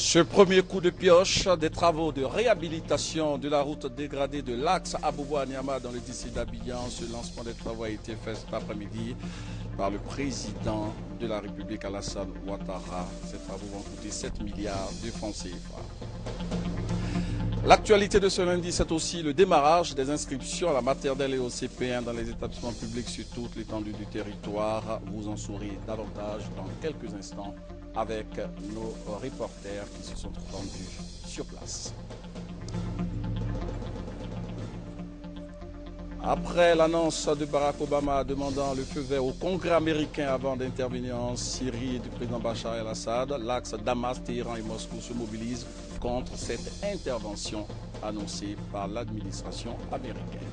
Ce premier coup de pioche des travaux de réhabilitation de la route dégradée de l'axe Abobo à Niama dans le district d'Abidjan, ce lancement des travaux a été fait cet après-midi par le président de la République Alassane Ouattara. Ces travaux vont coûter 7 milliards de francs CFA. L'actualité de ce lundi, c'est aussi le démarrage des inscriptions à la maternelle et au CP1 dans les établissements publics sur toute l'étendue du territoire. Vous en saurez davantage dans quelques instants avec nos reporters qui se sont rendus sur place. Après l'annonce de Barack Obama demandant le feu vert au Congrès américain avant d'intervenir en Syrie du président Bachar el-Assad, l'axe Damas, Téhéran et Moscou se mobilisent contre cette intervention annoncée par l'administration américaine.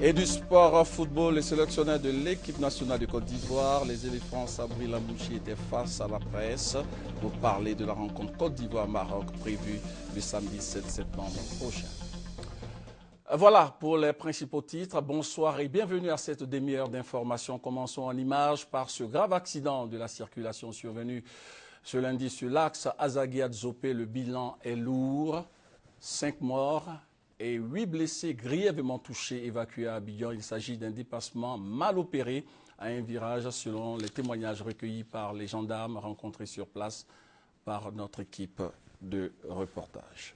Et du sport football, les sélectionneurs de l'équipe nationale de Côte d'Ivoire, les éléphants Sabri Lamouchi, étaient face à la presse pour parler de la rencontre Côte d'Ivoire-Maroc prévue le samedi 7 septembre prochain. Voilà pour les principaux titres. Bonsoir et bienvenue à cette demi-heure d'information. Commençons en images par ce grave accident de la circulation survenu ce lundi sur l'axe Azaguia-Dzopé. Le bilan est lourd, 5 morts et 8 blessés grièvement touchés évacués à Abidjan. Il s'agit d'un dépassement mal opéré à un virage selon les témoignages recueillis par les gendarmes rencontrés sur place par notre équipe de reportage.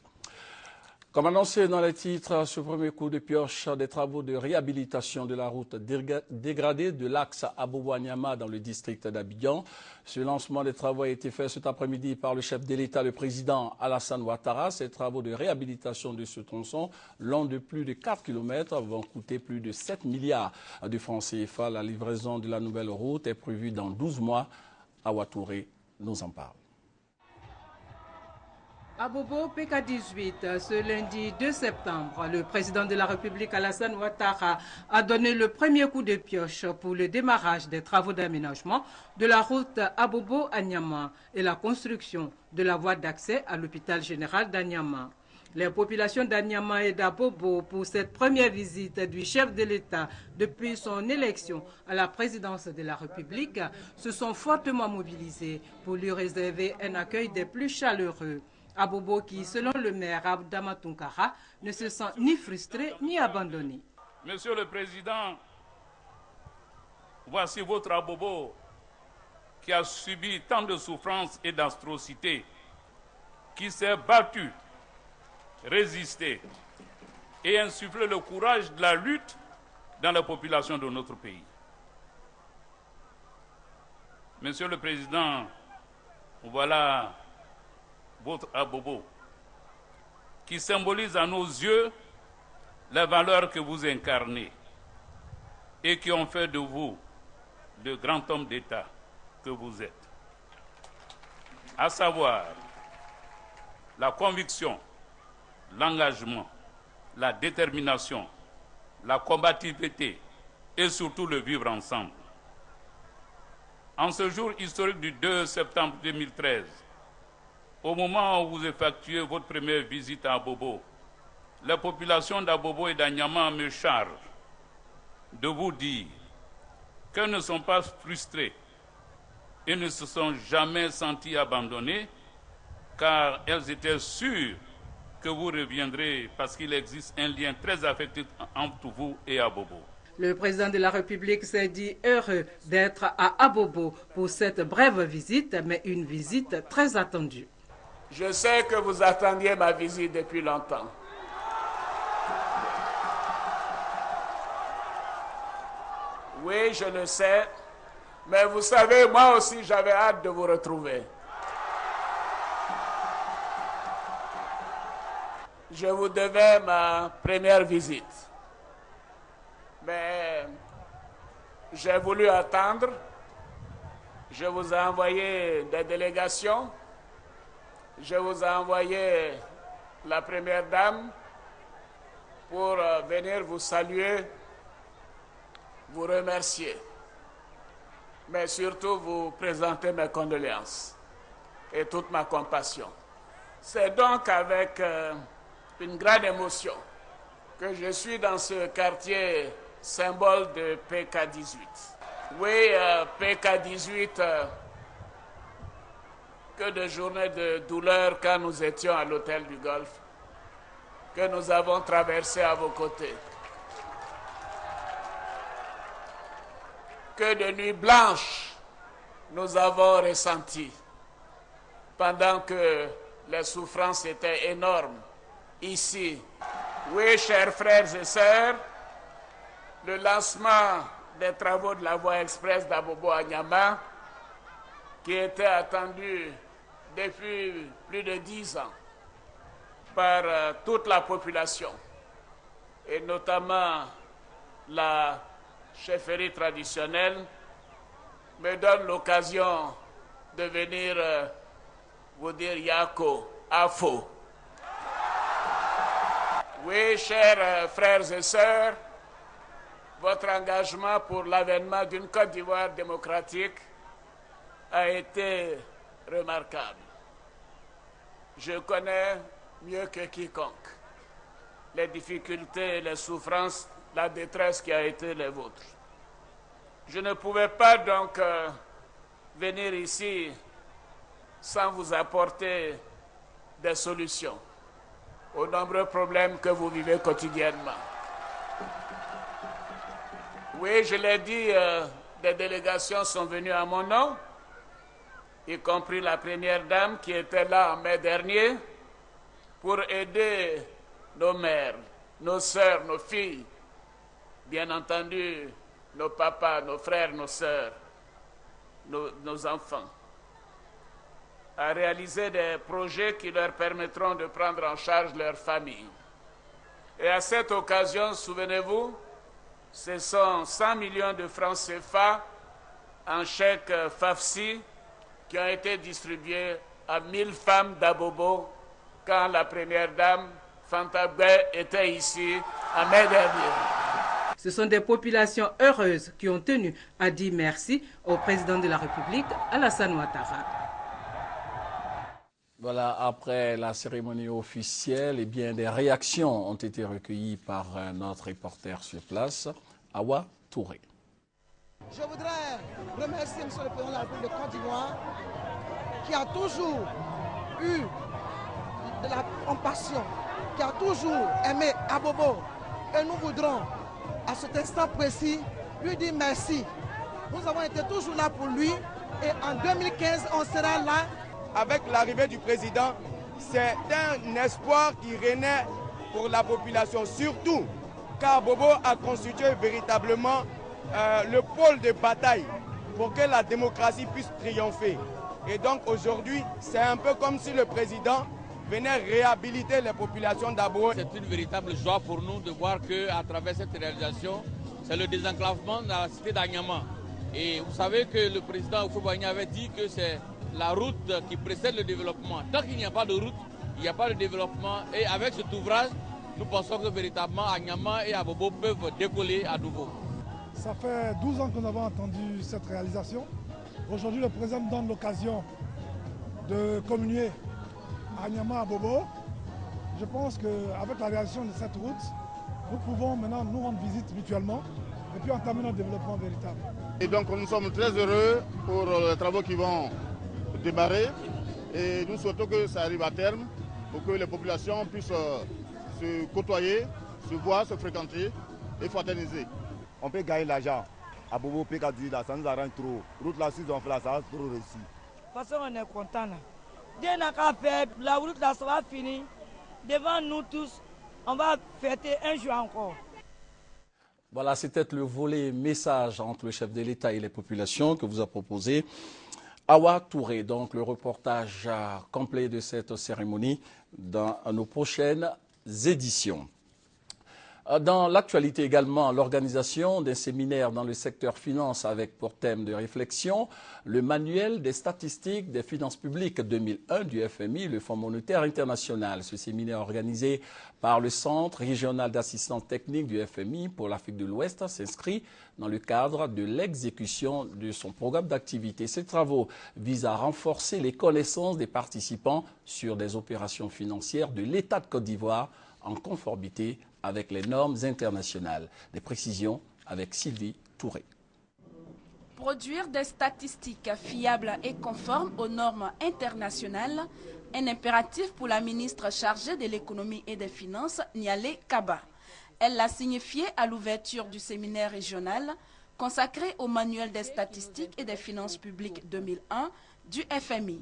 Comme annoncé dans les titres, ce premier coup de pioche des travaux de réhabilitation de la route dégradée de l'axe Abobo-Niama dans le district d'Abidjan. Ce lancement des travaux a été fait cet après-midi par le chef de l'État, le président Alassane Ouattara. Ces travaux de réhabilitation de ce tronçon, long de plus de 4 km, vont coûter plus de 7 milliards de francs CFA. La livraison de la nouvelle route est prévue dans 12 mois. Awa Touré nous en parle. Abobo PK18, ce lundi 2 septembre, le président de la République Alassane Ouattara a donné le premier coup de pioche pour le démarrage des travaux d'aménagement de la route Abobo à Niama et la construction de la voie d'accès à l'hôpital général d'Anyama. Les populations d'Anyama et d'Abobo, pour cette première visite du chef de l'État depuis son élection à la présidence de la République, se sont fortement mobilisées pour lui réserver un accueil des plus chaleureux. Abobo qui, selon le maire Abdama Tunkara, ne se sent ni frustré ni abandonné. Monsieur le Président, voici votre Abobo qui a subi tant de souffrances et d'atrocités, qui s'est battu, résisté et insufflé le courage de la lutte dans la population de notre pays. Monsieur le Président, voilà votre Abobo, qui symbolise à nos yeux les valeurs que vous incarnez et qui ont fait de vous le grand homme d'État que vous êtes. À savoir la conviction, l'engagement, la détermination, la combativité et surtout le vivre ensemble. En ce jour historique du 2 septembre 2013, au moment où vous effectuez votre première visite à Abobo, la population d'Abobo et d'Anyama me charge de vous dire qu'elles ne sont pas frustrées et ne se sont jamais senties abandonnées, car elles étaient sûres que vous reviendrez parce qu'il existe un lien très affectif entre vous et Abobo. Le président de la République s'est dit heureux d'être à Abobo pour cette brève visite, mais une visite très attendue. Je sais que vous attendiez ma visite depuis longtemps. Oui, je le sais, mais vous savez, moi aussi j'avais hâte de vous retrouver. Je vous devais ma première visite, mais j'ai voulu attendre. Je vous ai envoyé des délégations. Je vous ai envoyé la première dame pour venir vous saluer, vous remercier, mais surtout vous présenter mes condoléances et toute ma compassion. C'est donc avec une grande émotion que je suis dans ce quartier symbole de PK18. Oui, PK18 que de journées de douleur quand nous étions à l'hôtel du Golfe, que nous avons traversées à vos côtés. Que de nuits blanches nous avons ressenties pendant que les souffrances étaient énormes ici. Oui, chers frères et sœurs, le lancement des travaux de la voie express d'Abobo à Niama, qui était attendu depuis plus de 10 ans par toute la population, et notamment la chefferie traditionnelle, me donne l'occasion de venir vous dire Yako, Afo. Oui, chers frères et sœurs, votre engagement pour l'avènement d'une Côte d'Ivoire démocratique a été remarquable. Je connais mieux que quiconque les difficultés, les souffrances, la détresse qui a été les vôtres. Je ne pouvais pas donc venir ici sans vous apporter des solutions aux nombreux problèmes que vous vivez quotidiennement. Oui, je l'ai dit, des délégations sont venues à mon nom, y compris la première dame qui était là en mai dernier, pour aider nos mères, nos sœurs, nos filles, bien entendu, nos papas, nos frères, nos sœurs, nos enfants, à réaliser des projets qui leur permettront de prendre en charge leur famille. Et à cette occasion, souvenez-vous, ce sont 100 millions de francs CFA en chèque FAFSI qui ont été distribués à 1000 femmes d'Abobo quand la première dame, Fanta Bey, était ici en mai dernier. Ce sont des populations heureuses qui ont tenu à dire merci au président de la République, Alassane Ouattara. Voilà, après la cérémonie officielle, eh bien, des réactions ont été recueillies par notre reporter sur place, Awa Touré. Je voudrais remercier M. le Président de la République de Côte d'Ivoire qui a toujours eu de la compassion, qui a toujours aimé Abobo. Et nous voudrons, à cet instant précis, lui dire merci. Nous avons été toujours là pour lui et en 2015, on sera là. Avec l'arrivée du président, c'est un espoir qui renaît pour la population, surtout car Bobo a constitué véritablement le pôle de bataille pour que la démocratie puisse triompher. Et donc aujourd'hui, c'est un peu comme si le président venait réhabiliter les populations d'Abo. C'est une véritable joie pour nous de voir qu'à travers cette réalisation, c'est le désenclavement de la cité d'Anyama. Et vous savez que le président Houphouët-Boigny avait dit que c'est la route qui précède le développement. Tant qu'il n'y a pas de route, il n'y a pas de développement. Et avec cet ouvrage, nous pensons que véritablement Anyama et Abobo peuvent décoller à nouveau. Ça fait 12 ans que nous avons entendu cette réalisation. Aujourd'hui, le président nous donne l'occasion de communier à Anyama, à Bobo. Je pense qu'avec la réalisation de cette route, nous pouvons maintenant nous rendre visite mutuellement et puis entamer notre développement véritable. Et donc nous sommes très heureux pour les travaux qui vont démarrer et nous souhaitons que ça arrive à terme pour que les populations puissent se côtoyer, se voir, se fréquenter et fraterniser. On peut gagner l'argent. À Bobo, Pécadi, là, ça nous arrange trop. Route là, si on fait là, ça va trop réussi. De toute façon, on est content là. Dès qu'on a fait, la route là, ça va finir. Devant nous tous, on va fêter un jour encore. Voilà, c'était le volet message entre le chef de l'État et les populations que vous a proposé Awa Touré. Donc le reportage complet de cette cérémonie dans nos prochaines éditions. Dans l'actualité également, l'organisation d'un séminaire dans le secteur finance avec pour thème de réflexion le manuel des statistiques des finances publiques 2001 du FMI, le Fonds monétaire international. Ce séminaire organisé par le Centre régional d'assistance technique du FMI pour l'Afrique de l'Ouest s'inscrit dans le cadre de l'exécution de son programme d'activité. Ces travaux visent à renforcer les connaissances des participants sur des opérations financières de l'État de Côte d'Ivoire en conformité avec les normes internationales. Des précisions avec Sylvie Touré. Produire des statistiques fiables et conformes aux normes internationales, un impératif pour la ministre chargée de l'économie et des finances, Nialé Kaba. Elle l'a signifié à l'ouverture du séminaire régional consacré au manuel des statistiques et des finances publiques 2001 du FMI.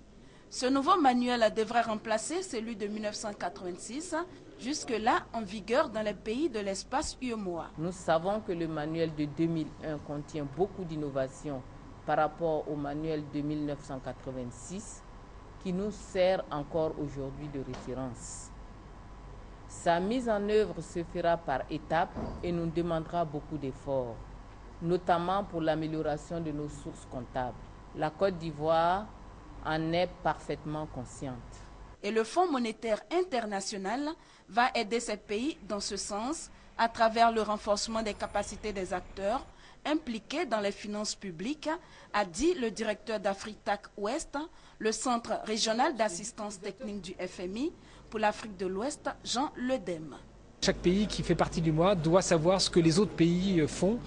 Ce nouveau manuel devrait remplacer celui de 1986, jusque-là en vigueur dans les pays de l'espace UEMOA. Nous savons que le manuel de 2001 contient beaucoup d'innovations par rapport au manuel de 1986 qui nous sert encore aujourd'hui de référence. Sa mise en œuvre se fera par étapes et nous demandera beaucoup d'efforts, notamment pour l'amélioration de nos sources comptables. La Côte d'Ivoire en est parfaitement consciente. Et le Fonds monétaire international va aider ces pays dans ce sens à travers le renforcement des capacités des acteurs impliqués dans les finances publiques, a dit le directeur d'Afritac Ouest, le centre régional d'assistance technique du FMI pour l'Afrique de l'Ouest, Jean Ledem. Chaque pays qui fait partie du MOA doit savoir ce que les autres pays font,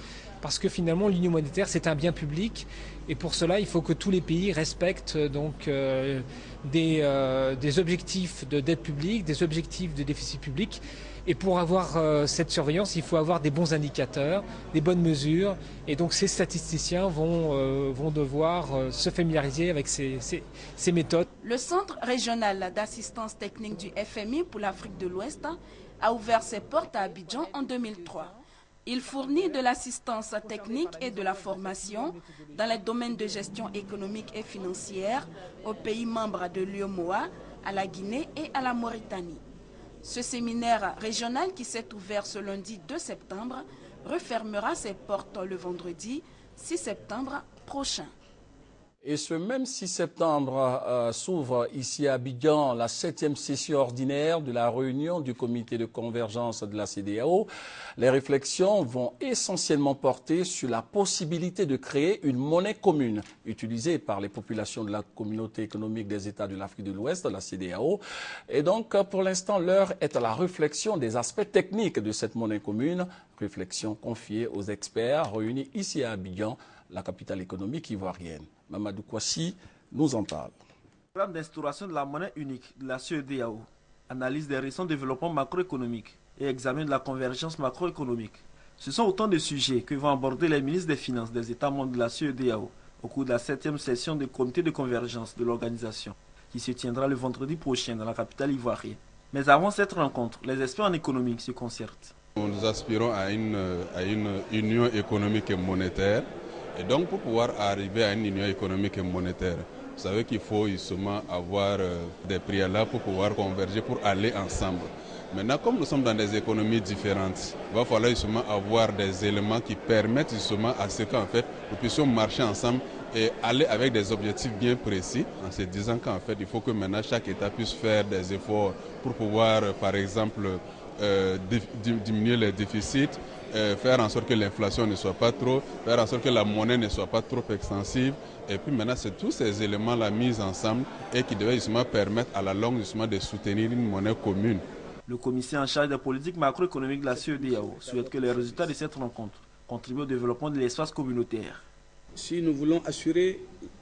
parce que finalement l'union monétaire c'est un bien public et pour cela il faut que tous les pays respectent donc des objectifs de dette publique, des objectifs de déficit public. Et pour avoir cette surveillance, il faut avoir des bons indicateurs, des bonnes mesures. Et donc ces statisticiens vont devoir se familiariser avec ces méthodes. Le Centre régional d'assistance technique du FMI pour l'Afrique de l'Ouest a ouvert ses portes à Abidjan en 2003. Il fournit de l'assistance technique et de la formation dans les domaines de gestion économique et financière aux pays membres de l'UEMOA, à la Guinée et à la Mauritanie. Ce séminaire régional qui s'est ouvert ce lundi 2 septembre refermera ses portes le vendredi 6 septembre prochain. Et ce même 6 septembre s'ouvre ici à Abidjan la 7e session ordinaire de la réunion du comité de convergence de la CEDEAO. Les réflexions vont essentiellement porter sur la possibilité de créer une monnaie commune utilisée par les populations de la communauté économique des États de l'Afrique de l'Ouest, la CEDEAO. Et donc, pour l'instant, l'heure est à la réflexion des aspects techniques de cette monnaie commune, réflexion confiée aux experts réunis ici à Abidjan, la capitale économique ivoirienne. Mamadou Kouassi nous en parle. Le programme d'instauration de la monnaie unique de la CEDEAO, analyse des récents développements macroéconomiques et examen de la convergence macroéconomique. Ce sont autant de sujets que vont aborder les ministres des Finances des États membres de la CEDEAO au cours de la 7e session du comité de convergence de l'organisation qui se tiendra le vendredi prochain dans la capitale ivoirienne. Mais avant cette rencontre, les experts en économie se concertent. Nous aspirons à une union économique et monétaire. Et donc, pour pouvoir arriver à une union économique et monétaire, vous savez qu'il faut justement avoir des préalables pour pouvoir converger, pour aller ensemble. Maintenant, comme nous sommes dans des économies différentes, il va falloir justement avoir des éléments qui permettent justement à ce qu'en fait, nous puissions marcher ensemble et aller avec des objectifs bien précis, en se disant qu'en fait, il faut que maintenant chaque État puisse faire des efforts pour pouvoir, par exemple, diminuer les déficits, faire en sorte que l'inflation ne soit pas trop, faire en sorte que la monnaie ne soit pas trop extensive. Et puis maintenant, c'est tous ces éléments-là mis ensemble et qui devaient justement permettre à la longue justement de soutenir une monnaie commune. Le commissaire en charge des politiques macroéconomiques de la CEDEAO souhaite que les résultats de cette rencontre contribuent au développement de l'espace communautaire. Si nous voulons assurer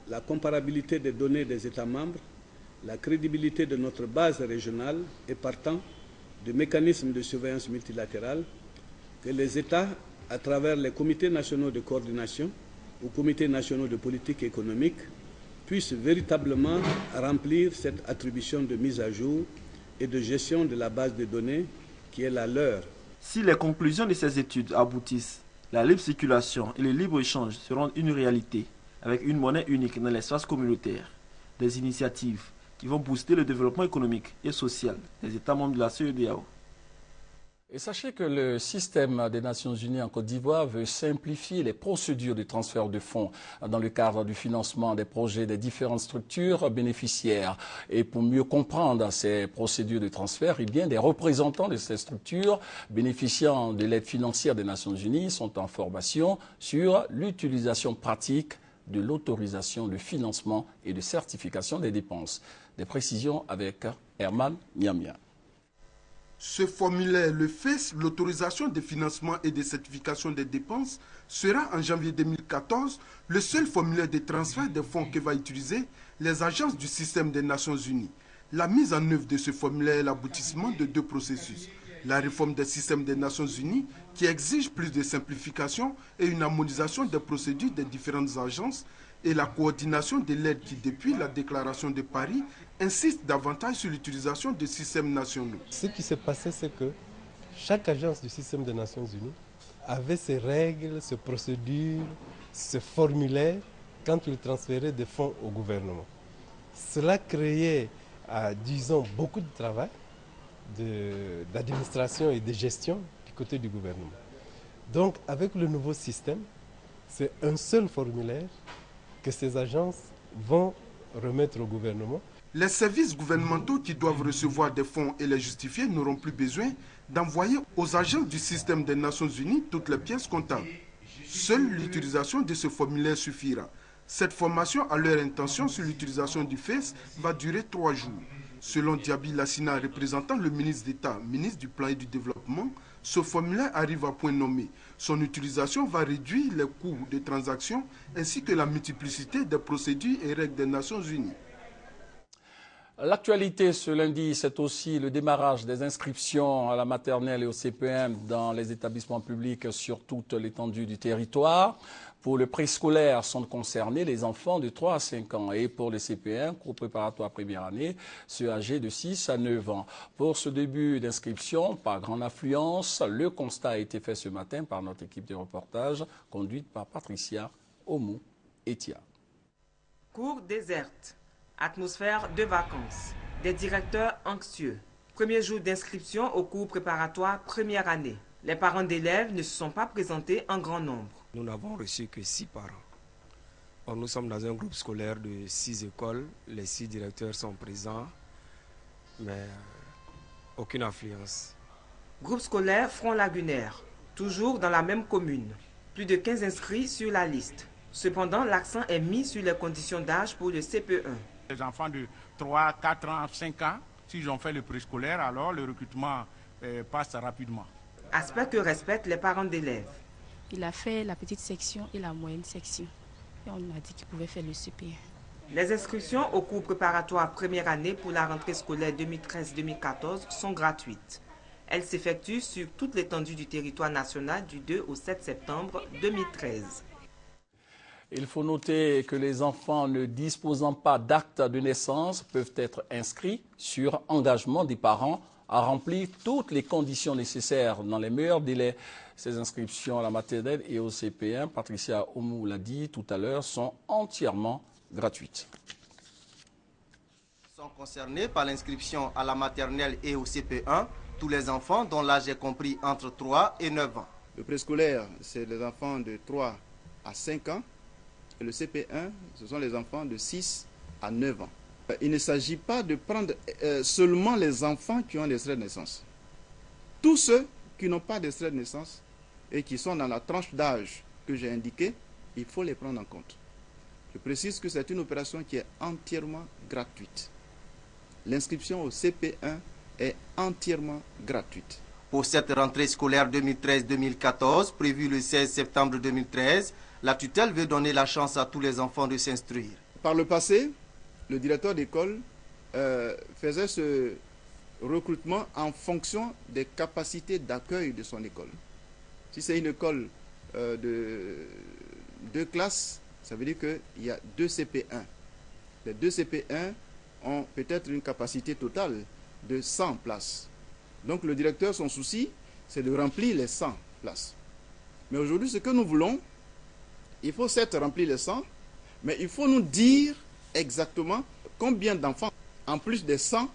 la comparabilité des données des États membres, la crédibilité de notre base régionale et partant de mécanismes de surveillance multilatérale, que les États, à travers les comités nationaux de coordination ou comités nationaux de politique économique, puissent véritablement remplir cette attribution de mise à jour et de gestion de la base de données qui est la leur. Si les conclusions de ces études aboutissent, la libre circulation et le libre-échange seront une réalité, avec une monnaie unique dans l'espace communautaire. Des initiatives qui vont booster le développement économique et social des États membres de la CEDEAO. Et sachez que le système des Nations Unies en Côte d'Ivoire veut simplifier les procédures de transfert de fonds dans le cadre du financement des projets des différentes structures bénéficiaires. Et pour mieux comprendre ces procédures de transfert, eh bien, des représentants de ces structures bénéficiant de l'aide financière des Nations Unies sont en formation sur l'utilisation pratique de l'autorisation de financement et de certification des dépenses. Des précisions avec Herman Niamia. Ce formulaire, le FES, l'autorisation de financement et de certification des dépenses, sera en janvier 2014 le seul formulaire de transfert des fonds que va utiliser les agences du système des Nations Unies. La mise en œuvre de ce formulaire est l'aboutissement de 2 processus. La réforme des systèmes des Nations Unies qui exige plus de simplification et une harmonisation des procédures des différentes agences et la coordination de l'aide qui, depuis la déclaration de Paris, insiste davantage sur l'utilisation des systèmes nationaux. Ce qui s'est passé, c'est que chaque agence du système des Nations Unies avait ses règles, ses procédures, ses formulaires quand il transférait des fonds au gouvernement. Cela créait, disons, beaucoup de travail d'administration et de gestion du côté du gouvernement. Donc, avec le nouveau système, c'est un seul formulaire que ces agences vont remettre au gouvernement. Les services gouvernementaux qui doivent recevoir des fonds et les justifier n'auront plus besoin d'envoyer aux agents du système des Nations Unies toutes les pièces comptables. Seule l'utilisation de ce formulaire suffira. Cette formation à leur intention sur l'utilisation du FES va durer 3 jours. Selon Diaby Lassina, représentant le ministre d'État, ministre du Plan et du Développement, ce formulaire arrive à point nommé. Son utilisation va réduire les coûts de transactions ainsi que la multiplicité des procédures et règles des Nations Unies. L'actualité ce lundi, c'est aussi le démarrage des inscriptions à la maternelle et au CP1 dans les établissements publics sur toute l'étendue du territoire. Pour le préscolaire, sont concernés les enfants de 3 à 5 ans et pour le CP1, cours préparatoire première année, ceux âgés de 6 à 9 ans. Pour ce début d'inscription, pas grande affluence, le constat a été fait ce matin par notre équipe de reportage conduite par Patricia Oumou-Etia. Cours déserte, atmosphère de vacances, des directeurs anxieux. Premier jour d'inscription au cours préparatoire première année. Les parents d'élèves ne se sont pas présentés en grand nombre. Nous n'avons reçu que 6 parents. Or, nous sommes dans un groupe scolaire de 6 écoles. Les 6 directeurs sont présents, mais aucune affluence. Groupe scolaire Front Lagunaire, toujours dans la même commune. Plus de 15 inscrits sur la liste. Cependant, l'accent est mis sur les conditions d'âge pour le CP1. Les enfants de 3, 4 ans, 5 ans, s'ils ont fait le préscolaire, alors le recrutement passe rapidement. Aspect que respectent les parents d'élèves. Il a fait la petite section et la moyenne section. Et on m'a dit qu'il pouvait faire le CP1. Les inscriptions au cours préparatoire première année pour la rentrée scolaire 2013-2014 sont gratuites. Elles s'effectuent sur toute l'étendue du territoire national du 2 au 7 septembre 2013. Il faut noter que les enfants ne disposant pas d'acte de naissance peuvent être inscrits sur engagement des parents à remplir toutes les conditions nécessaires dans les meilleurs délais. Ces inscriptions à la maternelle et au CP1, Patricia Oumou l'a dit tout à l'heure, sont entièrement gratuites. Sont concernés par l'inscription à la maternelle et au CP1 tous les enfants dont l'âge est compris entre 3 et 9 ans. Le préscolaire, c'est les enfants de 3 à 5 ans. Et le CP1, ce sont les enfants de 6 à 9 ans. Il ne s'agit pas de prendre seulement les enfants qui ont des extraits de naissance. Tous ceux qui n'ont pas d'extrait de naissance et qui sont dans la tranche d'âge que j'ai indiquée, il faut les prendre en compte. Je précise que c'est une opération qui est entièrement gratuite. L'inscription au CP1 est entièrement gratuite. Pour cette rentrée scolaire 2013-2014, prévue le 16 septembre 2013, la tutelle veut donner la chance à tous les enfants de s'instruire. Par le passé, le directeur d'école faisait ce recrutement en fonction des capacités d'accueil de son école. Si c'est une école de 2 classes, ça veut dire qu'il y a 2 CP1. Les 2 CP1 ont peut-être une capacité totale de 100 places. Donc le directeur, son souci, c'est de remplir les 100 places. Mais aujourd'hui, ce que nous voulons, il faut certes remplir les 100, mais il faut nous dire exactement combien d'enfants, en plus des 100,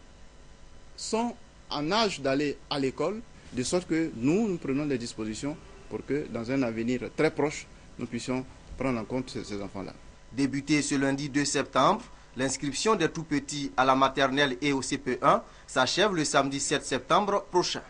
sont en âge d'aller à l'école, de sorte que nous prenons des dispositions pour que dans un avenir très proche, nous puissions prendre en compte ces enfants-là. Débuté ce lundi 2 septembre, l'inscription des tout-petits à la maternelle et au CP1 s'achève le samedi 7 septembre prochain.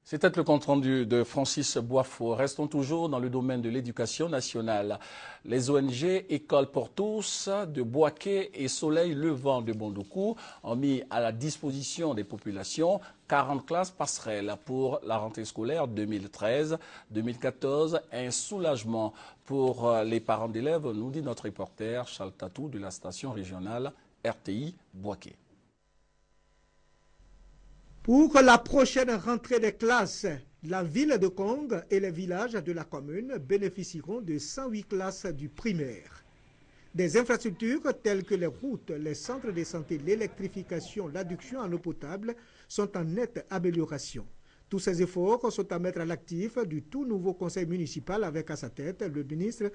C'était le compte-rendu de Francis Boifo. Restons toujours dans le domaine de l'éducation nationale. Les ONG École pour tous de Boaké et Soleil Levant de Bondoukou ont mis à la disposition des populations 40 classes passerelles pour la rentrée scolaire 2013-2014. Un soulagement pour les parents d'élèves, nous dit notre reporter Charles Tatou de la station régionale RTI Boaké. Pour la prochaine rentrée des classes, la ville de Kong et les villages de la commune bénéficieront de 108 classes du primaire. Des infrastructures telles que les routes, les centres de santé, l'électrification, l'adduction en eau potable sont en nette amélioration. Tous ces efforts sont à mettre à l'actif du tout nouveau conseil municipal avec à sa tête le ministre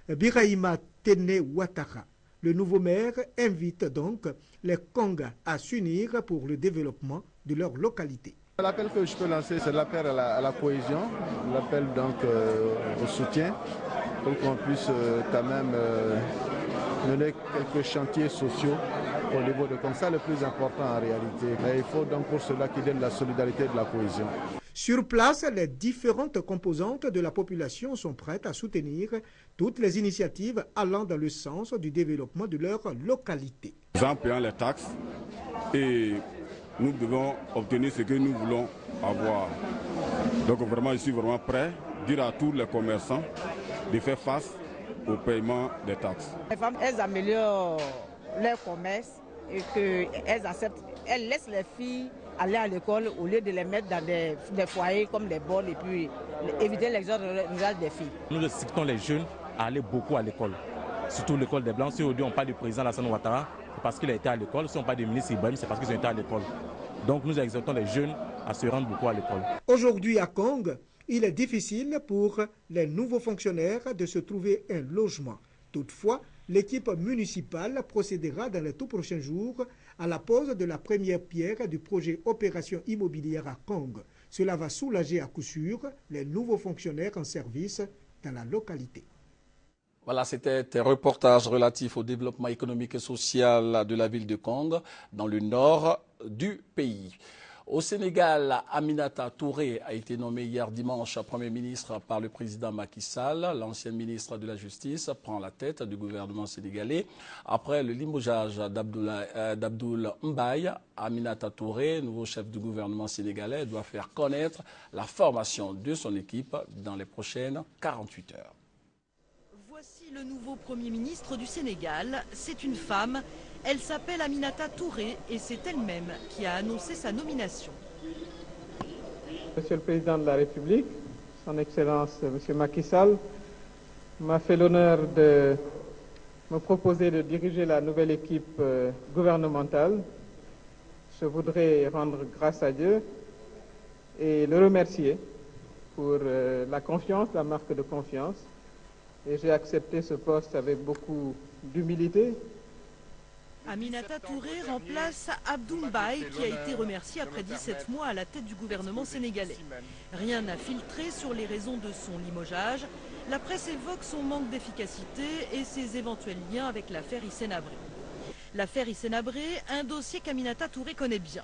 Birahima Tene Ouattara. Le nouveau maire invite donc les Konga à s'unir pour le développement de leur localité. L'appel que je peux lancer, c'est l'appel à la cohésion, l'appel donc au soutien, pour qu'on puisse quand même mener quelques chantiers sociaux au niveau de Kong. C'est le plus important en réalité. Mais il faut donc pour cela qu'il y ait de la solidarité et de la cohésion. Sur place, les différentes composantes de la population sont prêtes à soutenir toutes les initiatives allant dans le sens du développement de leur localité. En payant les taxes, et nous devons obtenir ce que nous voulons avoir. Donc vraiment, je suis vraiment prêt à dire à tous les commerçants de faire face au paiement des taxes. Les femmes, elles améliorent leur commerce et qu'elles acceptent, elles laissent les filles aller à l'école au lieu de les mettre dans des foyers comme des bornes et puis éviter l'exode rural des filles. Nous incitons les jeunes à aller beaucoup à l'école, surtout l'école des Blancs. Si aujourd'hui on parle du président Alassane Ouattara, c'est parce qu'il a été à l'école. Si on parle du ministre Ibrahim, c'est parce qu'ils ont été à l'école. Donc nous exhortons les jeunes à se rendre beaucoup à l'école. Aujourd'hui à Kong, il est difficile pour les nouveaux fonctionnaires de se trouver un logement. Toutefois, l'équipe municipale procédera dans les tout prochains jours à la pose de la première pierre du projet Opération immobilière à Kong. Cela va soulager à coup sûr les nouveaux fonctionnaires en service dans la localité. Voilà, c'était un reportage relatif au développement économique et social de la ville de Kong, dans le nord du pays. Au Sénégal, Aminata Touré a été nommée hier dimanche Premier ministre par le président Macky Sall. L'ancienne ministre de la Justice prend la tête du gouvernement sénégalais. Après le limogeage d'Abdoul Mbaye, Aminata Touré, nouveau chef du gouvernement sénégalais, doit faire connaître la formation de son équipe dans les prochaines 48 heures. Voici le nouveau Premier ministre du Sénégal. C'est une femme. Elle s'appelle Aminata Touré et c'est elle-même qui a annoncé sa nomination. Monsieur le Président de la République, Son Excellence Monsieur Macky Sall, m'a fait l'honneur de me proposer de diriger la nouvelle équipe gouvernementale. Je voudrais rendre grâce à Dieu et le remercier pour la confiance, la marque de confiance. Et j'ai accepté ce poste avec beaucoup d'humilité. Aminata Touré remplace Abdoul Mbaye qui a été remercié après 17 mois à la tête du gouvernement sénégalais. Rien n'a filtré sur les raisons de son limogeage. La presse évoque son manque d'efficacité et ses éventuels liens avec l'affaire Hissène Habré. L'affaire Hissène Habré, un dossier qu'Aminata Touré connaît bien.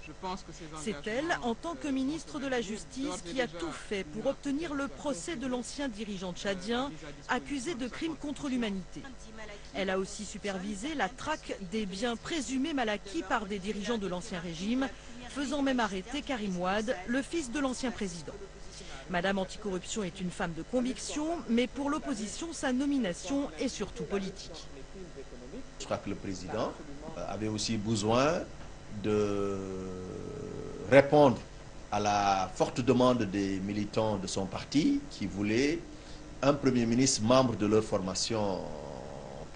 C'est elle, en tant que ministre de la Justice, qui a tout fait pour obtenir le procès de l'ancien dirigeant tchadien accusé de crimes contre l'humanité. Elle a aussi supervisé la traque des biens présumés mal acquis par des dirigeants de l'ancien régime, faisant même arrêter Karim Wade, le fils de l'ancien président. Madame Anticorruption est une femme de conviction, mais pour l'opposition, sa nomination est surtout politique. Je crois que le président avait aussi besoin de répondre à la forte demande des militants de son parti qui voulaient un Premier ministre membre de leur formation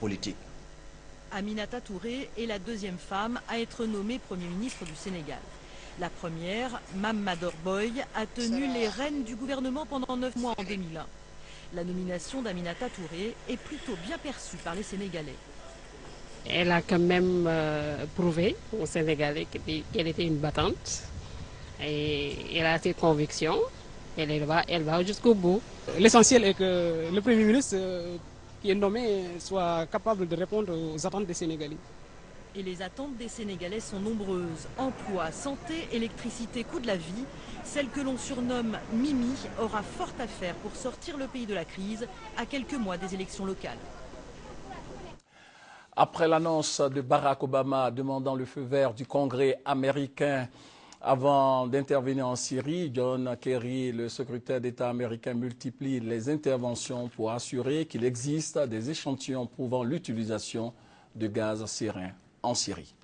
politique. Aminata Touré est la deuxième femme à être nommée Premier ministre du Sénégal. La première, Mame Mador Boye, a tenu les rênes du gouvernement pendant 9 mois en 2001. La nomination d'Aminata Touré est plutôt bien perçue par les Sénégalais. Elle a quand même prouvé aux Sénégalais qu'elle était une battante. Et elle a ses convictions. Elle va jusqu'au bout. L'essentiel est que le Premier ministre qui est nommé soit capable de répondre aux attentes des Sénégalais. Et les attentes des Sénégalais sont nombreuses. Emploi, santé, électricité, coût de la vie. Celle que l'on surnomme Mimi aura fort à faire pour sortir le pays de la crise à quelques mois des élections locales. Après l'annonce de Barack Obama demandant le feu vert du Congrès américain avant d'intervenir en Syrie, John Kerry, le secrétaire d'État américain, multiplie les interventions pour assurer qu'il existe des échantillons prouvant l'utilisation de gaz syrien en Syrie.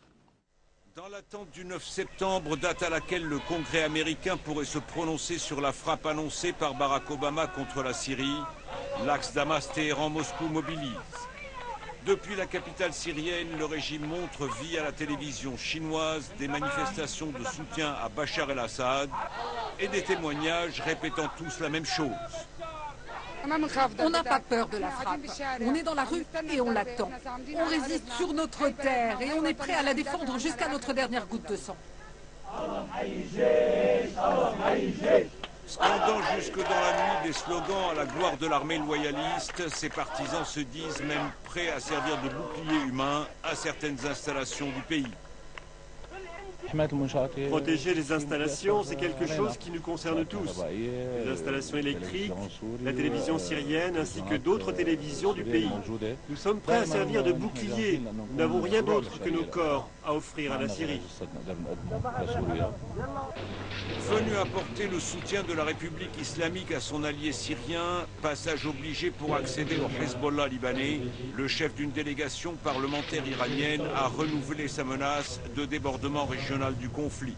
Dans l'attente du 9 septembre, date à laquelle le Congrès américain pourrait se prononcer sur la frappe annoncée par Barack Obama contre la Syrie, l'axe Damas-Téhéran-Moscou mobilise. Depuis la capitale syrienne, le régime montre via la télévision chinoise des manifestations de soutien à Bachar el-Assad et des témoignages répétant tous la même chose. On n'a pas peur de la frappe. On est dans la rue et on l'attend. On résiste sur notre terre et on est prêt à la défendre jusqu'à notre dernière goutte de sang. Scandant jusque dans la nuit des slogans à la gloire de l'armée loyaliste, ces partisans se disent même prêts à servir de bouclier humain à certaines installations du pays. Protéger les installations, c'est quelque chose qui nous concerne tous. Les installations électriques, la télévision syrienne ainsi que d'autres télévisions du pays. Nous sommes prêts à servir de bouclier. Nous n'avons rien d'autre que nos corps à offrir à la Syrie. Venu apporter le soutien de la République islamique à son allié syrien, passage obligé pour accéder au Hezbollah libanais, le chef d'une délégation parlementaire iranienne a renouvelé sa menace de débordement régional du conflit.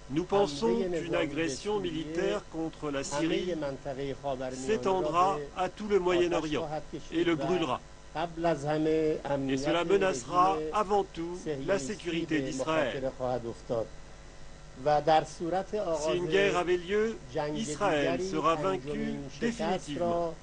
Nous pensons qu'une agression militaire contre la Syrie s'étendra à tout le Moyen-Orient et le brûlera. Et cela menacera avant tout la sécurité d'Israël. Si une guerre avait lieu, Israël sera vaincu définitivement.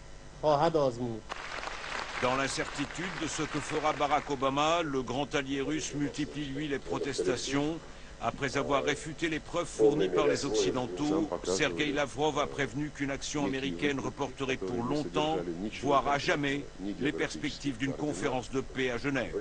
Dans l'incertitude de ce que fera Barack Obama, le grand allié russe multiplie lui les protestations. Après avoir réfuté les preuves fournies par les Occidentaux, Sergueï Lavrov a prévenu qu'une action américaine reporterait pour longtemps, voire à jamais, les perspectives d'une conférence de paix à Genève.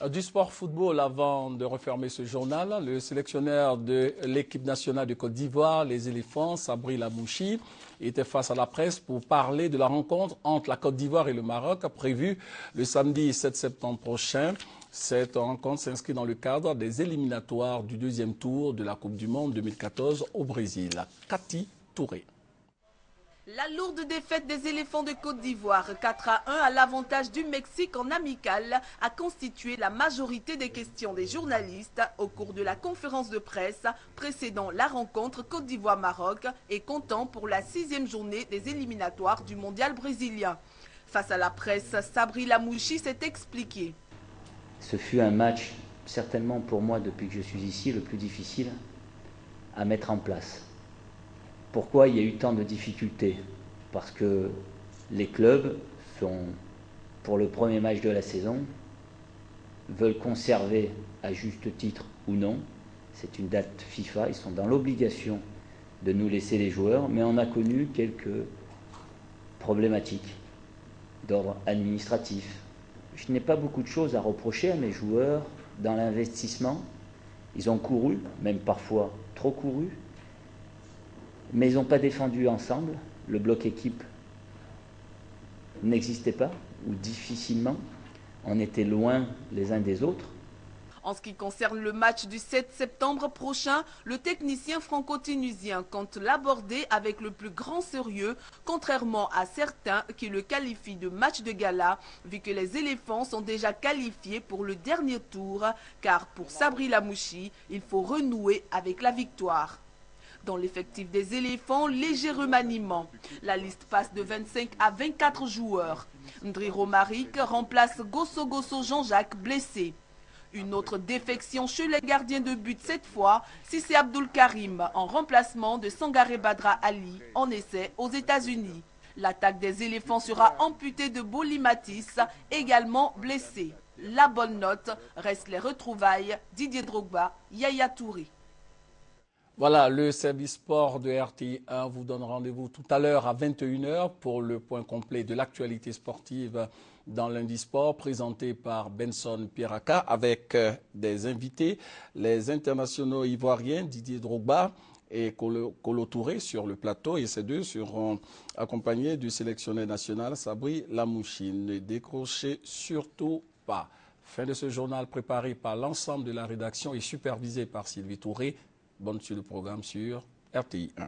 Du sport football, avant de refermer ce journal, le sélectionneur de l'équipe nationale de Côte d'Ivoire, les éléphants, Sabri Lamouchi, était face à la presse pour parler de la rencontre entre la Côte d'Ivoire et le Maroc, prévue le samedi 7 septembre prochain. Cette rencontre s'inscrit dans le cadre des éliminatoires du deuxième tour de la Coupe du Monde 2014 au Brésil. Cathy Touré. La lourde défaite des éléphants de Côte d'Ivoire, 4-1 à l'avantage du Mexique en amical, a constitué la majorité des questions des journalistes au cours de la conférence de presse précédant la rencontre Côte d'Ivoire-Maroc et comptant pour la 6e journée des éliminatoires du mondial brésilien. Face à la presse, Sabri Lamouchi s'est expliqué. Ce fut un match, certainement pour moi depuis que je suis ici, le plus difficile à mettre en place. Pourquoi il y a eu tant de difficultés? Parce que les clubs sont, pour le premier match de la saison, veulent conserver à juste titre ou non, c'est une date FIFA, ils sont dans l'obligation de nous laisser les joueurs, mais on a connu quelques problématiques d'ordre administratif. Je n'ai pas beaucoup de choses à reprocher à mes joueurs dans l'investissement. Ils ont couru, même parfois trop couru, mais ils n'ont pas défendu ensemble. Le bloc équipe n'existait pas, ou difficilement. On était loin les uns des autres. En ce qui concerne le match du 7 septembre prochain, le technicien franco-tunisien compte l'aborder avec le plus grand sérieux, contrairement à certains qui le qualifient de match de gala, vu que les éléphants sont déjà qualifiés pour le dernier tour, car pour Sabri Lamouchi, il faut renouer avec la victoire. Dans l'effectif des éléphants, léger remaniement. La liste passe de 25 à 24 joueurs. Ndri Romaric remplace Gosso Jean-Jacques blessé. Une autre défection chez les gardiens de but cette fois, Cissé Abdul Karim en remplacement de Sangaré Badra Ali en essai aux États-Unis. L'attaque des éléphants sera amputée de Boli Matisse, également blessé. La bonne note reste les retrouvailles Didier Drogba, Yaya Touré. Voilà, le service sport de RTI1 vous donne rendez-vous tout à l'heure à 21 h pour le point complet de l'actualité sportive dans lundi sport présenté par Benson Pierraka avec des invités, les internationaux ivoiriens Didier Drogba et Kolo Touré sur le plateau, et ces deux seront accompagnés du sélectionneur national Sabri Lamouchi. Ne décrochez surtout pas. Fin de ce journal préparé par l'ensemble de la rédaction et supervisé par Sylvie Touré. Bonne suite du programme sur RTI 1.